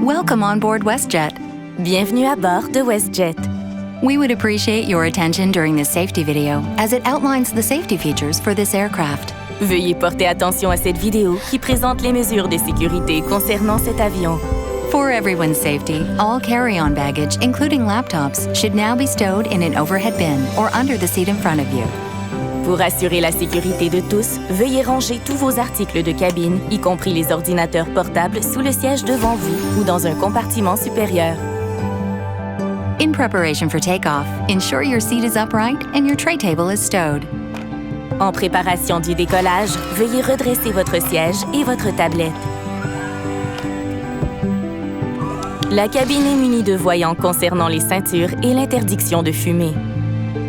Welcome on board WestJet. Bienvenue à bord de WestJet. We would appreciate your attention during this safety video as it outlines the safety features for this aircraft. Veuillez porter attention à cette vidéo qui présente les mesures de sécurité concernant cet avion. For everyone's safety, all carry-on baggage, including laptops, should now be stowed in an overhead bin or under the seat in front of you. Pour assurer la sécurité de tous, veuillez ranger tous vos articles de cabine, y compris les ordinateurs portables, sous le siège devant vous ou dans un compartiment supérieur. In preparation for takeoff, ensure your seat is upright and your tray table is stowed. En préparation du décollage, veuillez redresser votre siège et votre tablette. La cabine est munie de voyants concernant les ceintures et l'interdiction de fumer.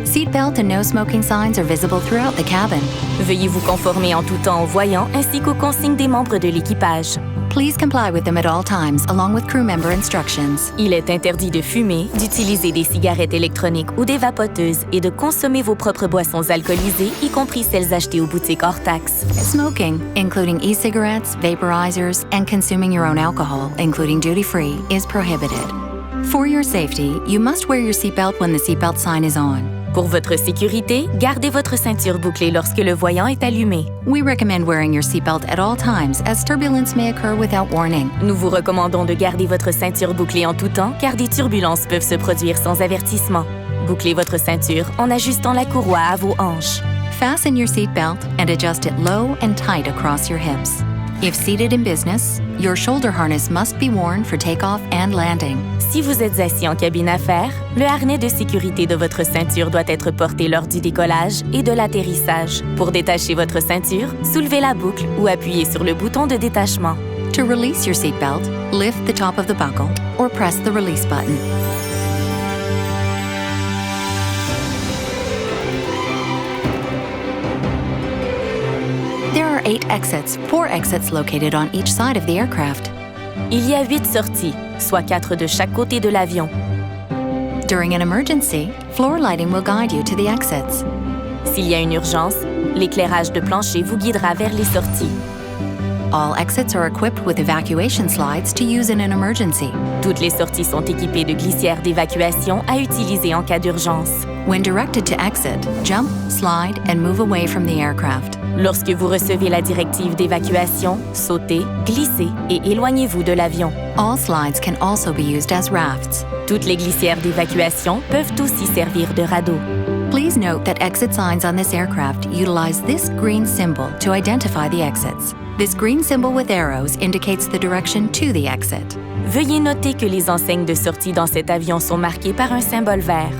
Seatbelt and no smoking signs are visible throughout the cabin. Veuillez vous conformer en tout temps aux voyants ainsi qu'aux consignes des membres de l'équipage. Please comply with them at all times, along with crew member instructions. Il est interdit de fumer, d'utiliser des cigarettes électroniques ou des vapoteuses et de consommer vos propres boissons alcoolisées, y compris celles achetées aux boutiques hors taxes. Smoking, including e-cigarettes, vaporizers, and consuming your own alcohol, including duty-free, is prohibited. For your safety, you must wear your seatbelt when the seatbelt sign is on. Pour votre sécurité, gardez votre ceinture bouclée lorsque le voyant est allumé. We recommend wearing your seatbelt at all times, as turbulence may occur without warning. Nous vous recommandons de garder votre ceinture bouclée en tout temps, car des turbulences peuvent se produire sans avertissement. Bouclez votre ceinture en ajustant la courroie à vos hanches. Fasten your seatbelt and adjust it low and tight across your hips. If seated in business, your shoulder harness must be worn for takeoff and landing. Si vous êtes assis en cabine affaires, le harnais de sécurité de votre ceinture doit être porté lors du décollage et de l'atterrissage. Pour détacher votre ceinture, soulevez la boucle ou appuyez sur le bouton de détachement. To release your seatbelt, lift the top of the buckle or press the release button. There are 8 exits, 4 exits located on each side of the aircraft. Il y a 8 sorties, soit 4 de chaque côté de l'avion. During an emergency, floor lighting will guide you to the exits. S'il y a une urgence, l'éclairage de plancher vous guidera vers les sorties. All exits are equipped with evacuation slides to use in an emergency. Toutes les sorties sont équipées de glissières d'évacuation à utiliser en cas d'urgence. When directed to exit, jump, slide, and move away from the aircraft. Lorsque vous recevez la directive d'évacuation, sautez, glissez et éloignez-vous de l'avion. All slides can also be used as rafts. Toutes les glissières d'évacuation peuvent aussi servir de radeau. Please note that exit signs on this aircraft utilize this green symbol to identify the exits. This green symbol with arrows indicates the direction to the exit. Veuillez noter que les enseignes de sortie dans cet avion sont marquées par un symbole vert.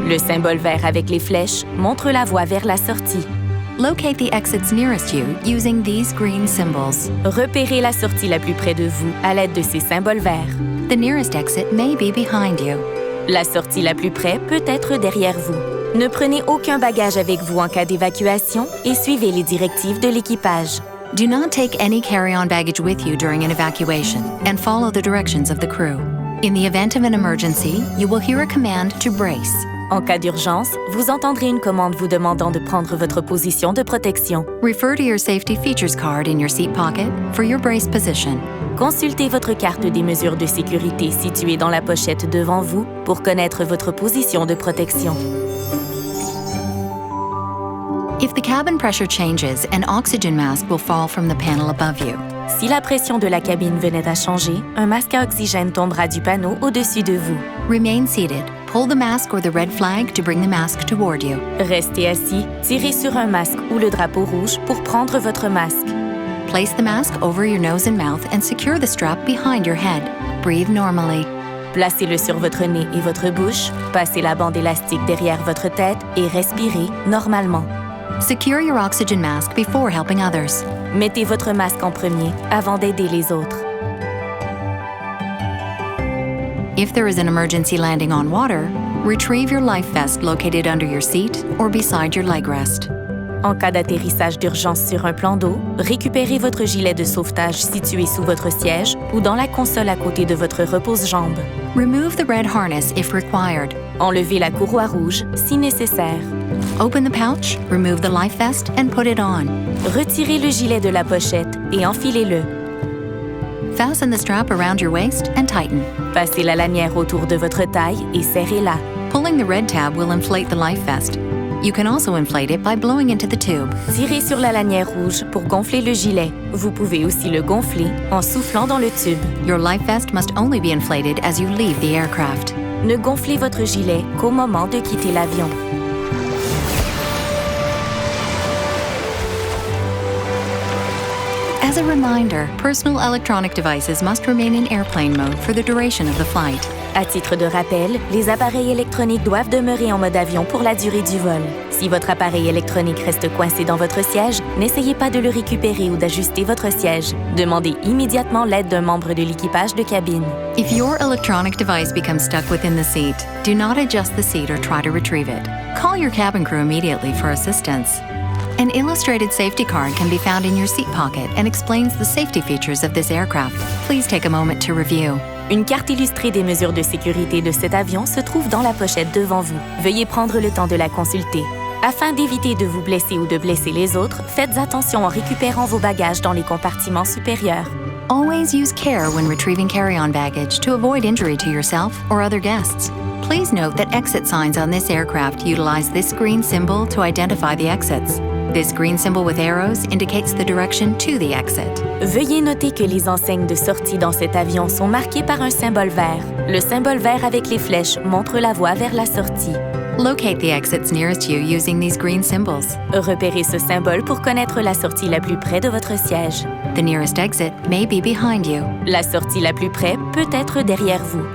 Le symbole vert avec les flèches montre la voie vers la sortie. Locate the exits nearest you using these green symbols. Repérez la sortie la plus près de vous à l'aide de ces symboles verts. The nearest exit may be behind you. La sortie la plus près peut être derrière vous. Ne prenez aucun bagage avec vous en cas d'évacuation et suivez les directives de l'équipage. Do not take any carry-on baggage with you during an evacuation and follow the directions of the crew. In the event of an emergency, you will hear a command to brace. En cas d'urgence, vous entendrez une commande vous demandant de prendre votre position de protection. Refer to your safety features card in your seat pocket for your brace position. Consultez votre carte des mesures de sécurité située dans la pochette devant vous pour connaître votre position de protection. If the cabin pressure changes, an oxygen mask will fall from the panel above you. Si la pression de la cabine venait à changer, un masque à oxygène tombera du panneau au-dessus de vous. Remain seated. Pull the mask or the red flag to bring the mask toward you. Restez assis, tirez sur un masque ou le drapeau rouge pour prendre votre masque. Place the mask over your nose and mouth and secure the strap behind your head. Breathe normally. Placez-le sur votre nez et votre bouche, passez la bande élastique derrière votre tête et respirez normalement. Secure your oxygen mask before helping others. Mettez votre masque en premier avant d'aider les autres. If there is an emergency landing on water, retrieve your life vest located under your seat or beside your leg rest. En cas d'atterrissage d'urgence sur un plan d'eau, récupérez votre gilet de sauvetage situé sous votre siège ou dans la console à côté de votre repose-jambe. Remove the red harness if required. Enlevez la courroie rouge si nécessaire. Open the pouch, remove the life vest, and put it on. Retirez le gilet de la pochette et enfilez-le. Fasten the strap around your waist and tighten. Passez la lanière autour de votre taille et serrez-la. Pulling the red tab will inflate the life vest. You can also inflate it by blowing into the tube. Tirez sur la lanière rouge pour gonfler le gilet. Vous pouvez aussi le gonfler en soufflant dans le tube. Your life vest must only be inflated as you leave the aircraft. Ne gonflez votre gilet qu'au moment de quitter l'avion. As a reminder, personal electronic devices must remain in airplane mode for the duration of the flight. À titre de rappel, les appareils électroniques doivent demeurer en mode avion pour la durée du vol. Si votre appareil électronique reste coincé dans votre siège, n'essayez pas de le récupérer ou d'ajuster votre siège. Demandez immédiatement l'aide d'un membre de l'équipage de cabine. If your electronic device becomes stuck within the seat, do not adjust the seat or try to retrieve it. Call your cabin crew immediately for assistance. An illustrated safety card can be found in your seat pocket and explains the safety features of this aircraft. Please take a moment to review. Une carte illustrée des mesures de sécurité de cet avion se trouve dans la pochette devant vous. Veuillez prendre le temps de la consulter. Afin d'éviter de vous blesser ou de blesser les autres, faites attention en récupérant vos bagages dans les compartiments supérieurs. Always use care when retrieving carry-on baggage to avoid injury to yourself or other guests. Please note that exit signs on this aircraft utilize this green symbol to identify the exits. This green symbol with arrows indicates the direction to the exit. Veuillez noter que les enseignes de sortie dans cet avion sont marquées par un symbole vert. Le symbole vert avec les flèches montre la voie vers la sortie. Locate the exits nearest you using these green symbols. Repérez ce symbole pour connaître la sortie la plus près de votre siège. The nearest exit may be behind you. La sortie la plus près peut être derrière vous.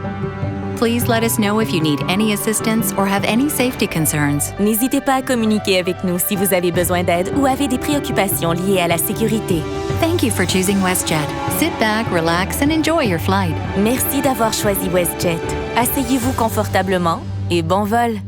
Please let us know if you need any assistance or have any safety concerns. N'hésitez pas à communiquer avec nous si vous avez besoin d'aide ou avez des préoccupations liées à la sécurité. Thank you for choosing WestJet. Sit back, relax, and enjoy your flight. Merci d'avoir choisi WestJet. Asseyez-vous confortablement et bon vol!